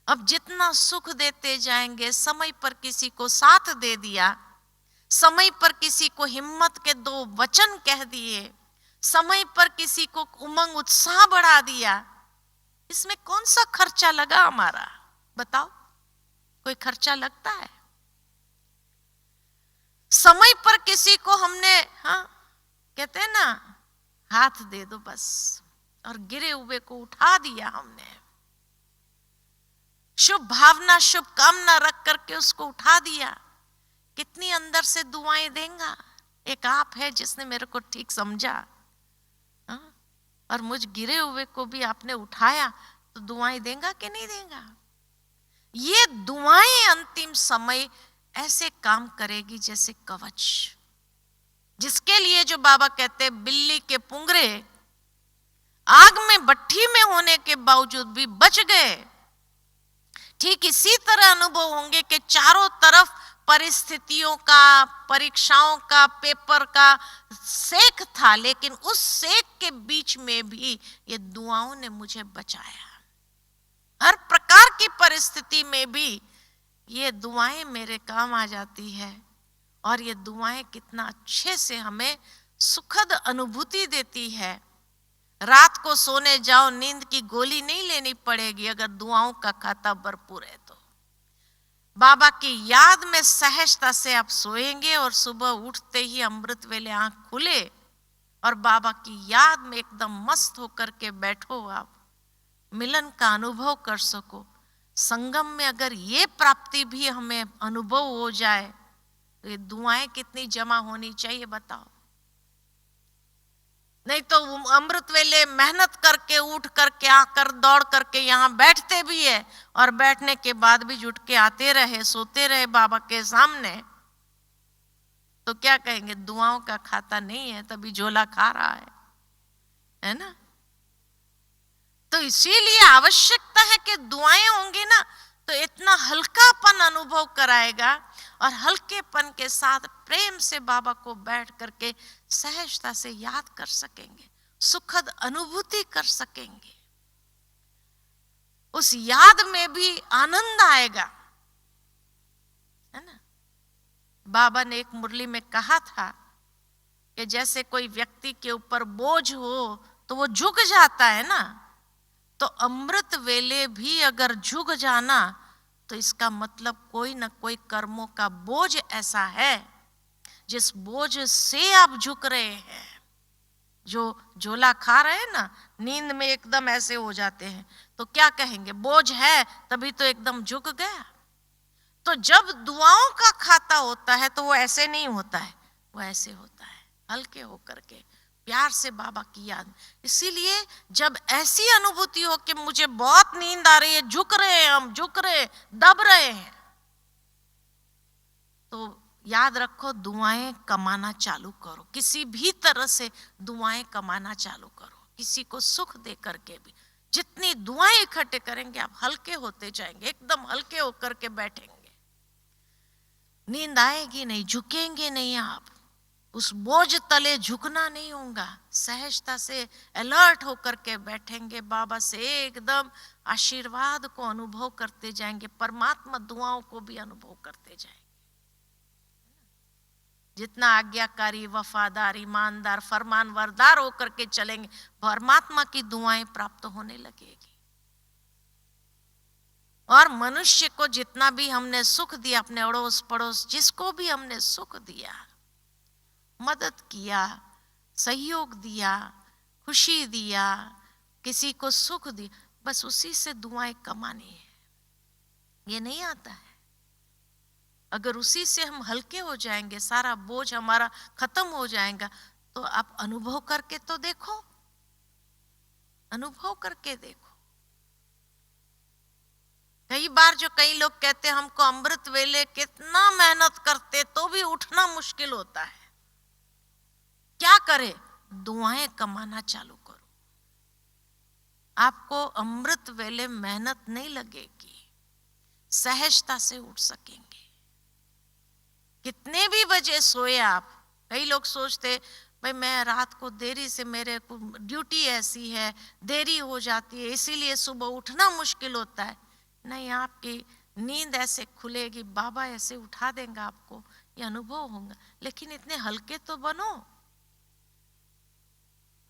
अब जितना सुख देते जाएंगे, समय पर किसी को साथ दे दिया, समय पर किसी को हिम्मत के 2 वचन कह दिए, समय पर किसी को उमंग उत्साह बढ़ा दिया, इसमें कौन सा खर्चा लगा हमारा? बताओ, कोई खर्चा लगता है? समय पर किसी को हमने, कहते हैं ना, हाथ दे दो बस, और गिरे हुए को उठा दिया हमने, शुभ भावना शुभ कामना रख करके उसको उठा दिया। कितनी अंदर से दुआएं देगा। एक आप है जिसने मेरे को ठीक समझा, और मुझ गिरे हुए को भी आपने उठाया, तो दुआएं देगा कि नहीं देगा? ये दुआएं अंतिम समय ऐसे काम करेगी जैसे कवच, जिसके लिए जो बाबा कहते हैं बिल्ली के पुंगरे आग में भट्ठी में होने के बावजूद भी बच गए। ठीक इसी तरह अनुभव होंगे कि चारों तरफ परिस्थितियों का, परीक्षाओं का, पेपर का सेक था, लेकिन उस सेक के बीच में भी ये दुआओं ने मुझे बचाया। हर प्रकार की परिस्थिति में भी ये दुआएं मेरे काम आ जाती है, और ये दुआएं कितना अच्छे से हमें सुखद अनुभूति देती है। रात को सोने जाओ, नींद की गोली नहीं लेनी पड़ेगी अगर दुआओं का खाता भरपूर है तो। बाबा की याद में सहजता से आप सोएंगे, और सुबह उठते ही अमृत वेले आंख खुले और बाबा की याद में एकदम मस्त होकर के बैठो, आप मिलन का अनुभव कर सको। संगम में अगर ये प्राप्ति भी हमें अनुभव हो जाए तो ये दुआएं कितनी जमा होनी चाहिए बताओ। नहीं तो अमृत वेले मेहनत करके उठ करके आकर दौड़ करके यहाँ बैठते भी है और बैठने के बाद भी जुट के आते रहे, सोते रहे बाबा के सामने, तो क्या कहेंगे? दुआओं का खाता नहीं है, तभी झोला खा रहा है ना। तो इसीलिए आवश्यकता है कि दुआएं होंगी ना तो इतना हल्कापन अनुभव कराएगा और हल्केपन के साथ प्रेम से बाबा को बैठ करके सहजता से याद कर सकेंगे, सुखद अनुभूति कर सकेंगे। उस याद में भी आनंद आएगा, है ना। बाबा ने एक मुरली में कहा था कि जैसे कोई व्यक्ति के ऊपर बोझ हो तो वो झुक जाता है ना, तो अमृत वेले भी अगर झुक जाना तो इसका मतलब कोई ना कोई कर्मों का बोझ ऐसा है जिस बोझ से आप झुक रहे हैं। जो झोला खा रहे हैं ना, नींद में एकदम ऐसे हो जाते हैं, तो क्या कहेंगे? बोझ है तभी तो एकदम झुक गया। तो जब दुआओं का खाता होता है तो वो ऐसे नहीं होता है, वो ऐसे होता है हल्के होकर के, प्यार से बाबा की याद। इसीलिए जब ऐसी अनुभूति हो कि मुझे बहुत नींद आ रही है, झुक रहे हैं, हम झुक रहे, दब रहे हैं, तो याद रखो दुआएं कमाना चालू करो। किसी भी तरह से दुआएं कमाना चालू करो, किसी को सुख दे करके भी। जितनी दुआएं इकट्ठे करेंगे आप हल्के होते जाएंगे, एकदम हल्के होकर के बैठेंगे, नींद आएगी नहीं, झुकेंगे नहीं आप, उस बोझ तले झुकना नहीं होगा, सहजता से अलर्ट होकर के बैठेंगे, बाबा से एकदम आशीर्वाद को अनुभव करते जाएंगे, परमात्मा दुआओं को भी अनुभव करते जाएंगे। जितना आज्ञाकारी, वफादार, ईमानदार, फरमानवरदार होकर के चलेंगे, परमात्मा की दुआएं प्राप्त होने लगेगी। और मनुष्य को जितना भी हमने सुख दिया, अपने अड़ोस पड़ोस जिसको भी हमने सुख दिया, मदद किया, सहयोग दिया, खुशी दिया, किसी को सुख दिया, बस उसी से दुआएं कमानी है, ये नहीं आता है। अगर उसी से हम हल्के हो जाएंगे, सारा बोझ हमारा खत्म हो जाएगा, तो आप अनुभव करके तो देखो, अनुभव करके देखो। कई बार जो कई लोग कहते हैं हमको अमृत वेले कितना मेहनत करते तो भी उठना मुश्किल होता है, क्या करे? दुआएं कमाना चालू करो, आपको अमृत वेले मेहनत नहीं लगेगी, सहजता से उठ सकेंगे। कितने भी बजे सोए आप, कई लोग सोचते भाई मैं रात को देरी से, मेरे को ड्यूटी ऐसी है, देरी हो जाती है इसीलिए सुबह उठना मुश्किल होता है। नहीं, आपकी नींद ऐसे खुलेगी, बाबा ऐसे उठा देंगे आपको, ये अनुभव होगा। लेकिन इतने हल्के तो बनो,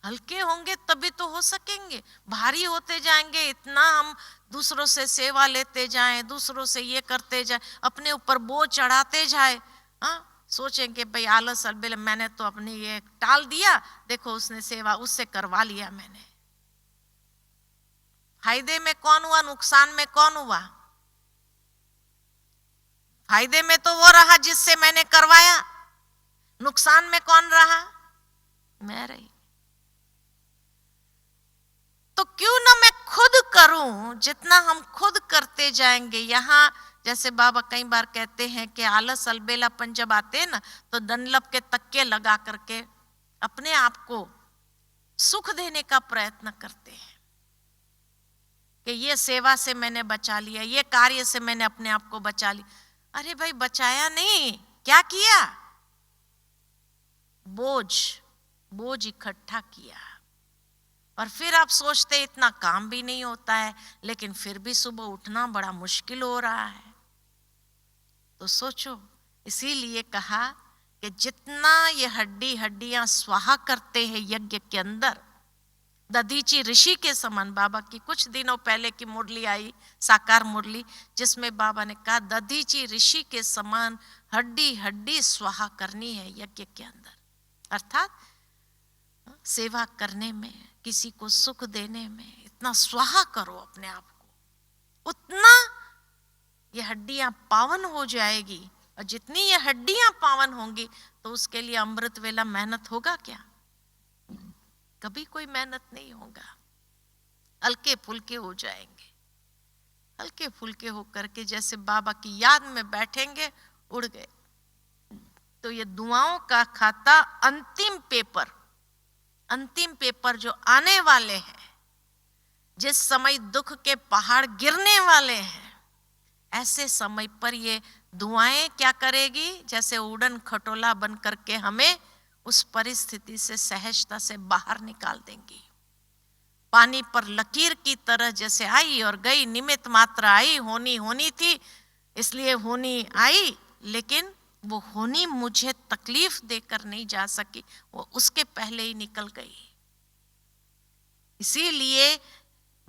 हल्के होंगे तभी तो हो सकेंगे। भारी होते जाएंगे, इतना हम दूसरों से सेवा लेते जाएं, दूसरों से ये करते जाएं, अपने ऊपर बोझ चढ़ाते जाए, हाँ सोचेंगे भाई आलस अलबेल, मैंने तो अपनी ये टाल दिया, देखो उसने सेवा उससे करवा लिया मैंने। फायदे में कौन हुआ, नुकसान में कौन हुआ? फायदे में तो वो रहा जिससे मैंने करवाया, नुकसान में कौन रहा? मैं रही। तो क्यों ना मैं खुद करूं, जितना हम खुद करते जाएंगे। यहाँ जैसे बाबा कई बार कहते हैं कि आलस अलबेलापन जब आते हैं ना, तो डनलप के तक्के लगा करके अपने आप को सुख देने का प्रयत्न करते हैं कि ये सेवा से मैंने बचा लिया, ये कार्य से मैंने अपने आप को बचा लिया। अरे भाई बचाया नहीं, क्या किया? बोझ इकट्ठा किया। और फिर आप सोचते इतना काम भी नहीं होता है, लेकिन फिर भी सुबह उठना बड़ा मुश्किल हो रहा है। तो सोचो, इसीलिए कहा कि जितना ये हड्डियां स्वाहा करते हैं यज्ञ के अंदर, दधीची ऋषि के समान। बाबा की कुछ दिनों पहले की मुरली आई, साकार मुरली, जिसमें बाबा ने कहा दधीची ऋषि के समान हड्डी स्वाहा करनी है यज्ञ के अंदर। अर्थात सेवा करने में, किसी को सुख देने में इतना स्वाहा करो अपने आप को, उतना ये हड्डियां पावन हो जाएगी। और जितनी ये हड्डियां पावन होंगी तो उसके लिए अमृत वेला मेहनत होगा क्या? कभी कोई मेहनत नहीं होगा। हल्के फुल्के हो जाएंगे, हल्के फुल्के होकर के जैसे बाबा की याद में बैठेंगे, उड़ गए। तो ये दुआओं का खाता अंतिम पेपर जो आने वाले हैं, जिस समय दुख के पहाड़ गिरने वाले हैं, ऐसे समय पर ये दुआएं क्या करेगी? जैसे उड़न खटोला बन करके हमें उस परिस्थिति से सहजता से बाहर निकाल देंगी। पानी पर लकीर की तरह जैसे आई और गई, निमित्त मात्र आई, होनी थी इसलिए होनी आई, लेकिन वो होनी मुझे तकलीफ देकर नहीं जा सकी, वो उसके पहले ही निकल गई। इसीलिए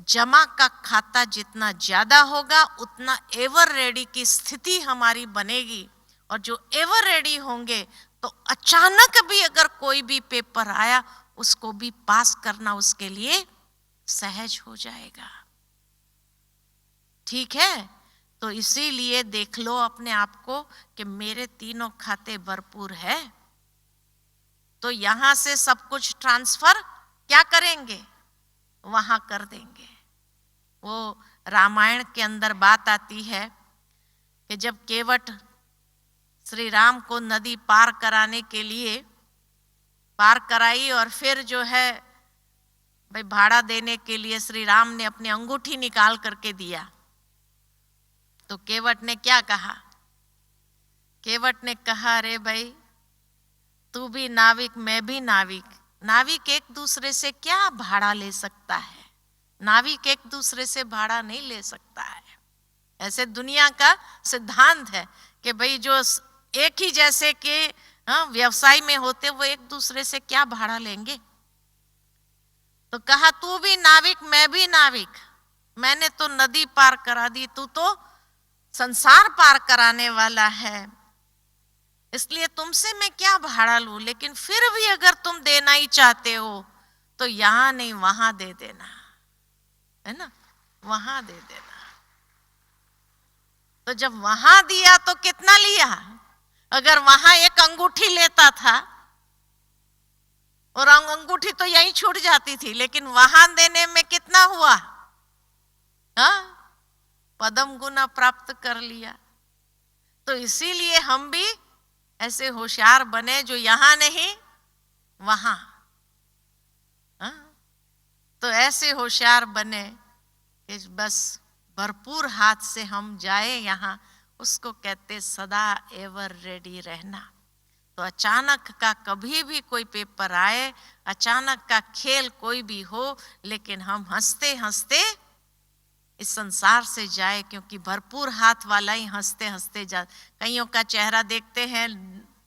जमा का खाता जितना ज्यादा होगा उतना एवर रेडी की स्थिति हमारी बनेगी। और जो एवर रेडी होंगे तो अचानक भी अगर कोई भी पेपर आया उसको भी पास करना उसके लिए सहज हो जाएगा। ठीक है, तो इसीलिए देख लो अपने आप को कि मेरे तीनों खाते भरपूर है, तो यहां से सब कुछ ट्रांसफर क्या करेंगे? वहां कर देंगे। वो रामायण के अंदर बात आती है कि जब केवट श्री राम को नदी पार कराने के लिए पार कराई और फिर जो है भाई भाड़ा देने के लिए श्री राम ने अपनी अंगूठी निकाल करके दिया, तो केवट ने क्या कहा? केवट ने कहा, अरे भाई तू भी नाविक मैं भी नाविक, नाविक एक दूसरे से क्या भाड़ा ले सकता है? नाविक एक दूसरे से भाड़ा नहीं ले सकता है। ऐसे दुनिया का सिद्धांत है कि भाई जो एक ही जैसे के व्यवसाय में होते वो एक दूसरे से क्या भाड़ा लेंगे। तो कहा तू भी नाविक मैं भी नाविक, मैंने तो नदी पार करा दी, तू तो संसार पार कराने वाला है, इसलिए तुमसे मैं क्या भाड़ा लूं, लेकिन फिर भी अगर तुम देना ही चाहते हो तो यहां नहीं वहां दे देना, है ना, वहां दे देना। तो जब वहां दिया तो कितना लिया? अगर वहां एक अंगूठी लेता था और अंगूठी तो यहीं छूट जाती थी, लेकिन वहां देने में कितना हुआ? हाँ, पदम गुना प्राप्त कर लिया। तो इसीलिए हम भी ऐसे होशियार बने जो यहां नहीं वहां। तो ऐसे होशियार बने कि बस भरपूर हाथ से हम जाए यहां, उसको कहते सदा एवर रेडी रहना। तो अचानक का कभी भी कोई पेपर आए, अचानक का खेल कोई भी हो, लेकिन हम हंसते हंसते इस संसार से जाए, क्योंकि भरपूर हाथ वाला ही हंसते हंसते जा। कईयों का चेहरा देखते हैं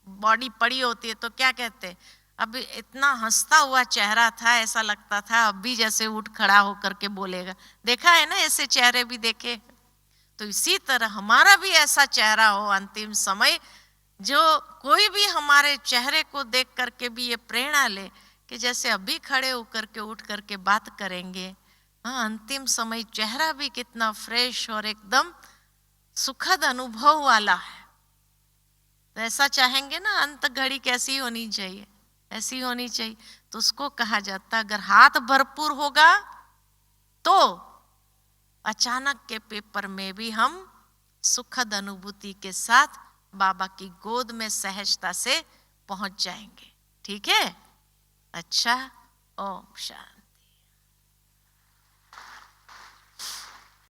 बॉडी पड़ी होती है तो क्या कहते, अब इतना हंसता हुआ चेहरा था, ऐसा लगता था अब भी जैसे उठ खड़ा होकर के बोलेगा। देखा है ना, ऐसे चेहरे भी देखे। तो इसी तरह हमारा भी ऐसा चेहरा हो अंतिम समय, जो कोई भी हमारे चेहरे को देख करके भी ये प्रेरणा ले कि जैसे अभी खड़े होकर के उठ करके बात करेंगे। हाँ, अंतिम समय चेहरा भी कितना फ्रेश और एकदम सुखद अनुभव वाला है। तो ऐसा चाहेंगे ना, अंत घड़ी कैसी होनी चाहिए? ऐसी होनी चाहिए। तो उसको कहा जाता, अगर हाथ भरपूर होगा तो अचानक के पेपर में भी हम सुखद अनुभूति के साथ बाबा की गोद में सहजता से पहुंच जाएंगे। ठीक है? अच्छा, ओम शांति।